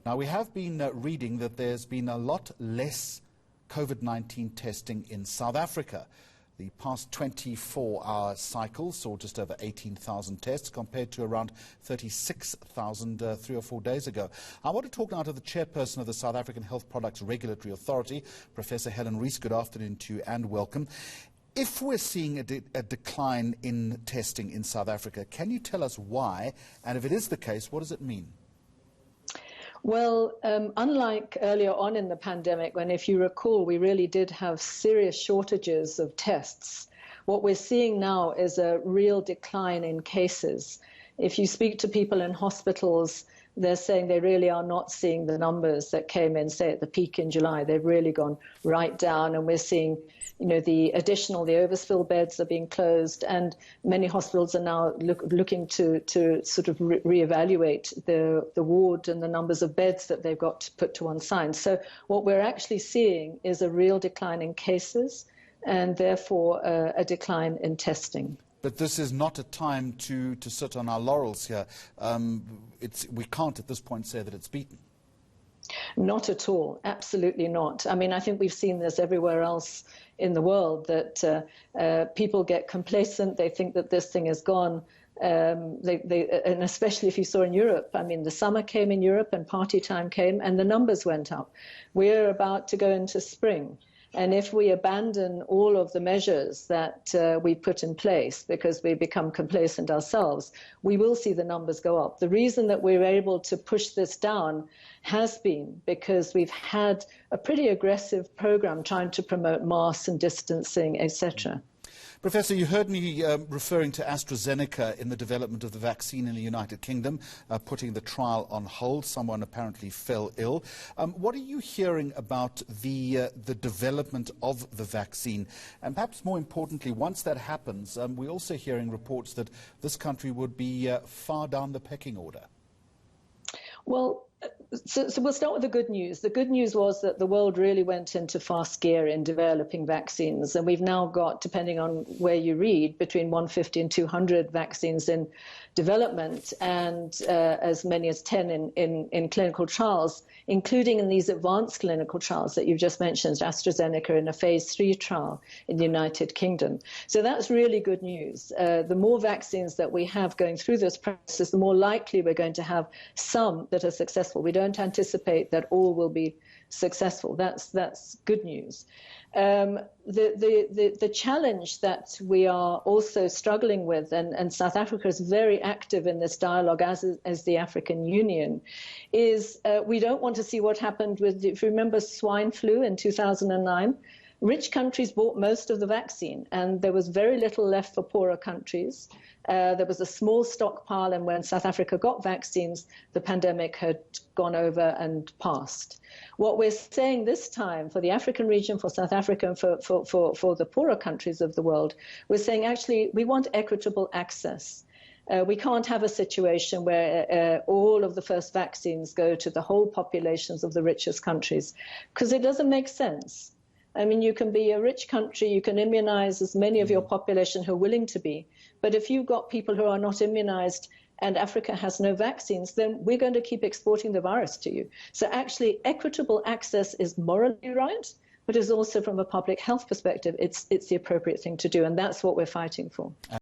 Now, we have been reading that there's been a lot less COVID-19 testing in South Africa. The past 24-hour cycle saw just over 18,000 tests compared to around 36,000 3 or 4 days ago. I want to talk now to the chairperson of the South African Health Products Regulatory Authority, Professor Helen Rees. Good afternoon to you and welcome. If we're seeing a decline in testing in South Africa, can you tell us why? And if it is the case, what does it mean? Well, unlike earlier on in the pandemic, when, if you recall, we really did have serious shortages of tests, what we're seeing now is a real decline in cases. If you speak to people in hospitals, they're saying they really are not seeing the numbers that came in, say, at the peak in July. They've really gone right down, and we're seeing, the overspill beds are being closed, and many hospitals are now looking to sort of reevaluate the ward and the numbers of beds that they've got to put to one side. So what we're actually seeing is a real decline in cases, and therefore a decline in testing. But this is not a time to sit on our laurels here. We can't at this point say that it's beaten. Not at all. Absolutely not. I mean, I think we've seen this everywhere else in the world, that people get complacent. They think that this thing is gone. And especially if you saw in Europe, I mean, the summer came in Europe and party time came and the numbers went up. We're about to go into spring. And if we abandon all of the measures that we put in place because we become complacent ourselves, we will see the numbers go up. The reason that we're able to push this down has been because we've had a pretty aggressive program trying to promote masks and distancing, etc. Professor, you heard me referring to AstraZeneca in the development of the vaccine in the United Kingdom, putting the trial on hold. Someone apparently fell ill. What are you hearing about the development of the vaccine? And perhaps more importantly, once that happens, we're also hearing reports that this country would be far down the pecking order. Well, so we'll start with the good news. The good news was that the world really went into fast gear in developing vaccines. And we've now got, depending on where you read, between 150 and 200 vaccines in development and as many as 10 in clinical trials, including in these advanced clinical trials that you've just mentioned, AstraZeneca in a phase 3 trial in the United Kingdom. So that's really good news. The more vaccines that we have going through this process, the more likely we're going to have some that are successful. We don't anticipate that all will be successful. That's good news. The challenge that we are also struggling with, and South Africa is very active in this dialogue, as the African Union, is we don't want to see what happened with, if you remember, swine flu in 2009. Rich countries bought most of the vaccine, and there was very little left for poorer countries. There was a small stockpile, and when South Africa got vaccines, the pandemic had gone over and passed. What we're saying this time for the African region, for South Africa, and for the poorer countries of the world, we're saying actually we want equitable access. We can't have a situation where all of the first vaccines go to the whole populations of the richest countries, because it doesn't make sense. I mean, you can be a rich country, you can immunize as many of your population who are willing to be, but if you've got people who are not immunized and Africa has no vaccines, then we're going to keep exporting the virus to you. So actually, equitable access is morally right, but is also from a public health perspective, it's the appropriate thing to do, and that's what we're fighting for.